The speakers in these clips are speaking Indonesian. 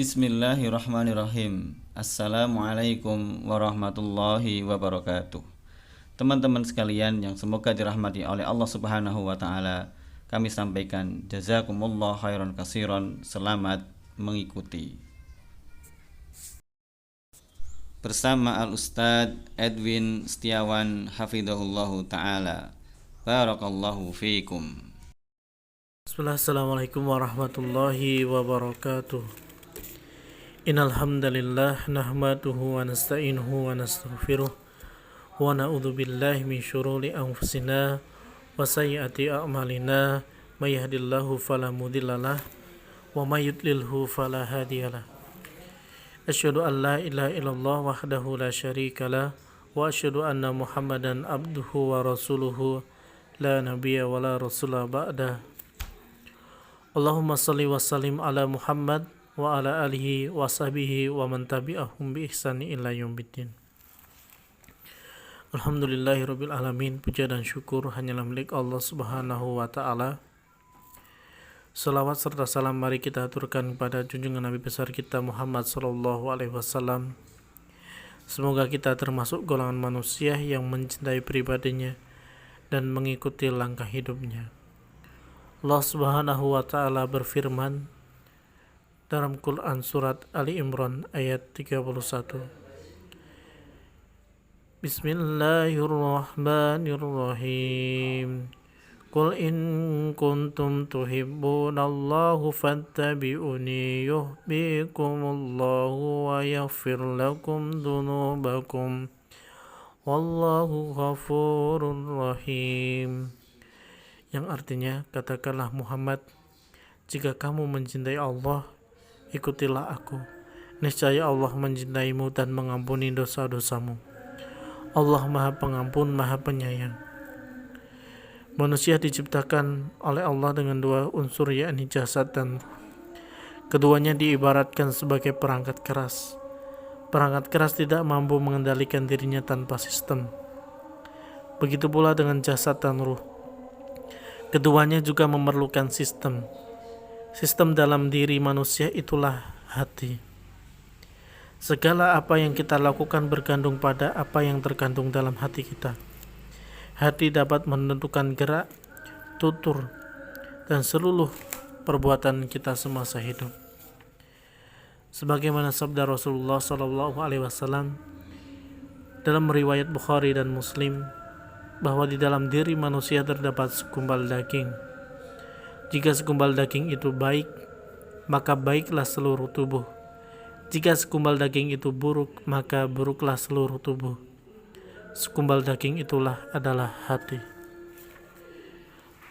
Bismillahirrahmanirrahim. Assalamualaikum warahmatullahi wabarakatuh. Teman-teman sekalian yang semoga dirahmati oleh Allah Subhanahu wa taala, kami sampaikan jazakumullah khairan katsiran. Selamat mengikuti. Bersama Al-Ustadz Edwin Setiawan hafizahullahu taala. Barakallahu fiikum. Bismillah, assalamualaikum warahmatullahi wabarakatuh. Innal hamdalillah nahmaduhu wa nasta'inuhu wa nastaghfiruh wa na'udzu billahi min syururi anfusina wa sayyiati a'malina may yahdihillahu fala mudhillalah wa may yudlilhu fala hadiyalah. Asyhadu an la ilaha illallah wahdahu la syarikalah wa asyhadu anna Muhammadan abduhu wa rasuluhu la nabiyya wa la rasula ba'dah. Allahumma salli wa sallim ala Muhammad wa ala alihi wa sahbihi wa man tabi'ahum bi ihsani ila yaumiddin. Alhamdulillahirabbil alamin. Puja dan syukur hanyalah milik Allah Subhanahu wa taala. Salawat serta salam mari kita aturkan kepada junjungan Nabi besar kita Muhammad sallallahu alaihi wasallam. Semoga kita termasuk golongan manusia yang mencintai pribadinya dan mengikuti langkah hidupnya. Allah Subhanahu wa taala berfirman dalam Quran surat Ali Imran ayat 31. Bismillahirrahmanirrahim. Qul in kuntum tuhibbunallaha fattabi'uni yuhibbukumullahu wa yaghfir lakum dzunubakum. Wallahu ghafurur rahim. Yang artinya, katakanlah Muhammad, jika kamu mencintai Allah, ikutilah aku. Niscaya Allah mencintaimu dan mengampuni dosa-dosamu. Allah Maha Pengampun, Maha Penyayang. Manusia diciptakan oleh Allah dengan dua unsur, yakni jasad dan ruh. Keduanya diibaratkan sebagai perangkat keras. Perangkat keras tidak mampu mengendalikan dirinya tanpa sistem. Begitu pula dengan jasad dan ruh. Keduanya juga memerlukan sistem. Sistem dalam diri manusia itulah hati. Segala apa yang kita lakukan bergantung pada apa yang terkandung dalam hati kita. Hati dapat menentukan gerak, tutur, dan seluruh perbuatan kita semasa hidup. Sebagaimana sabda Rasulullah SAW dalam riwayat Bukhari dan Muslim, bahwa di dalam diri manusia terdapat segumpal daging. Jika segumpal daging itu baik, maka baiklah seluruh tubuh. Jika segumpal daging itu buruk, maka buruklah seluruh tubuh. Segumpal daging itulah adalah hati.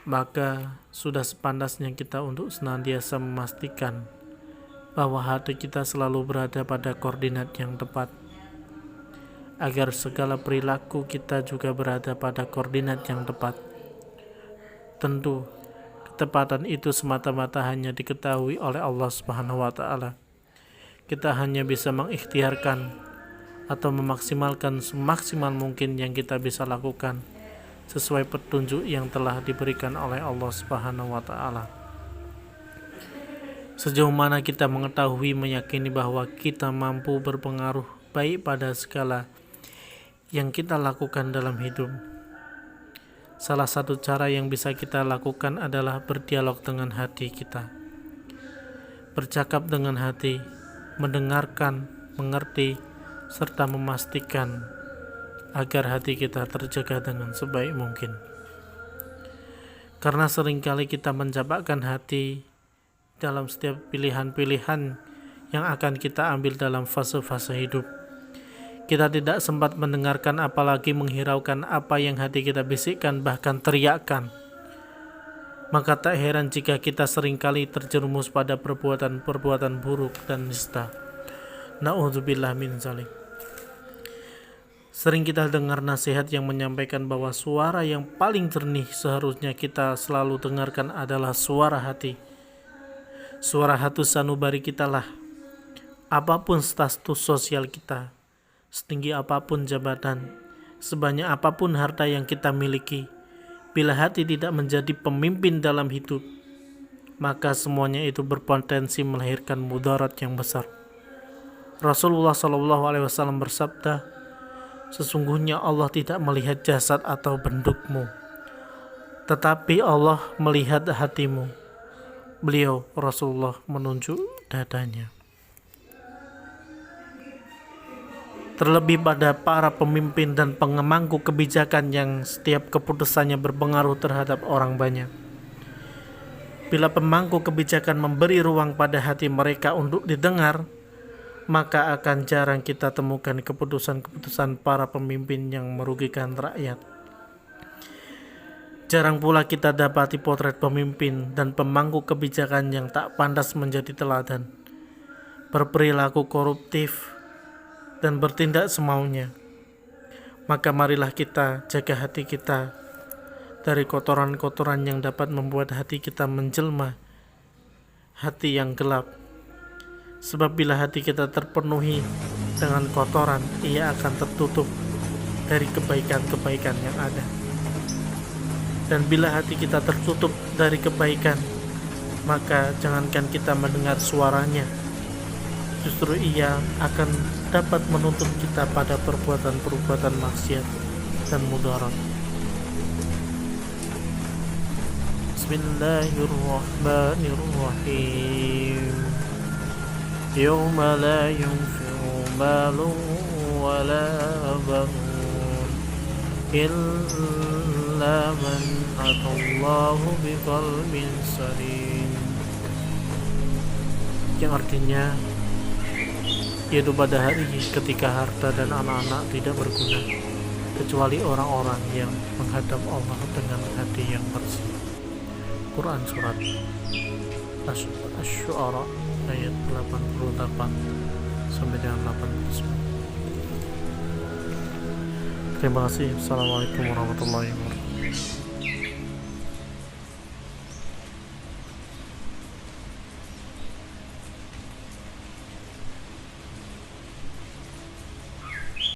Maka sudah sepantasnya kita untuk senantiasa memastikan bahwa hati kita selalu berada pada koordinat yang tepat, agar segala perilaku kita juga berada pada koordinat yang tepat. Tentu, ketepatan itu semata-mata hanya diketahui oleh Allah Subhanahu wa taala. Kita hanya bisa mengikhtiarkan atau memaksimalkan semaksimal mungkin yang kita bisa lakukan sesuai petunjuk yang telah diberikan oleh Allah Subhanahu wa taala. Sejauh mana kita mengetahui, meyakini bahwa kita mampu berpengaruh baik pada segala yang kita lakukan dalam hidup. Salah satu cara yang bisa kita lakukan adalah berdialog dengan hati kita. Bercakap dengan hati, mendengarkan, mengerti, serta memastikan agar hati kita terjaga dengan sebaik mungkin. Karena seringkali kita mencampakkan hati dalam setiap pilihan-pilihan yang akan kita ambil dalam fase-fase hidup. Kita tidak sempat mendengarkan, apalagi menghiraukan apa yang hati kita bisikkan, bahkan teriakkan. Maka tak heran jika kita seringkali terjerumus pada perbuatan-perbuatan buruk dan nista. Na'udzubillah min dzalik. Sering kita dengar nasihat yang menyampaikan bahwa suara yang paling jernih seharusnya kita selalu dengarkan adalah suara hati. Suara hati sanubari kita lah. Apapun status sosial kita, setinggi apapun jabatan, sebanyak apapun harta yang kita miliki, bila hati tidak menjadi pemimpin dalam hidup, maka semuanya itu berpotensi melahirkan mudarat yang besar. Rasulullah SAW bersabda, sesungguhnya Allah tidak melihat jasad atau bentukmu, tetapi Allah melihat hatimu. Beliau, Rasulullah, menunjuk dadanya. Terlebih pada para pemimpin dan pengemangku kebijakan yang setiap keputusannya berpengaruh terhadap orang banyak. Bila pemangku kebijakan memberi ruang pada hati mereka untuk didengar, maka akan jarang kita temukan keputusan-keputusan para pemimpin yang merugikan rakyat. Jarang pula kita dapati potret pemimpin dan pemangku kebijakan yang tak pantas menjadi teladan, berperilaku koruptif, dan bertindak semaunya. Maka marilah kita jaga hati kita dari kotoran-kotoran yang dapat membuat hati kita menjelma, hati yang gelap. Sebab bila hati kita terpenuhi dengan kotoran, ia akan tertutup dari kebaikan-kebaikan yang ada. Dan bila hati kita tertutup dari kebaikan, maka jangankan kita mendengar suaranya, justru ia akan dapat menuntun kita pada perbuatan-perbuatan maksiat dan mudarat. Bismillahirrahmanirrahim. Yawma la yunfi'u malun wa la banun illa man atallahu biqalbin salim. Yang artinya, yaitu pada hari ketika harta dan anak-anak tidak berguna kecuali orang-orang yang menghadap Allah dengan hati yang bersih. Quran Surat Asy-Syu'ara ayat 88 sampai dengan 89. Terima kasih. Assalamualaikum warahmatullahi wabarakatuh.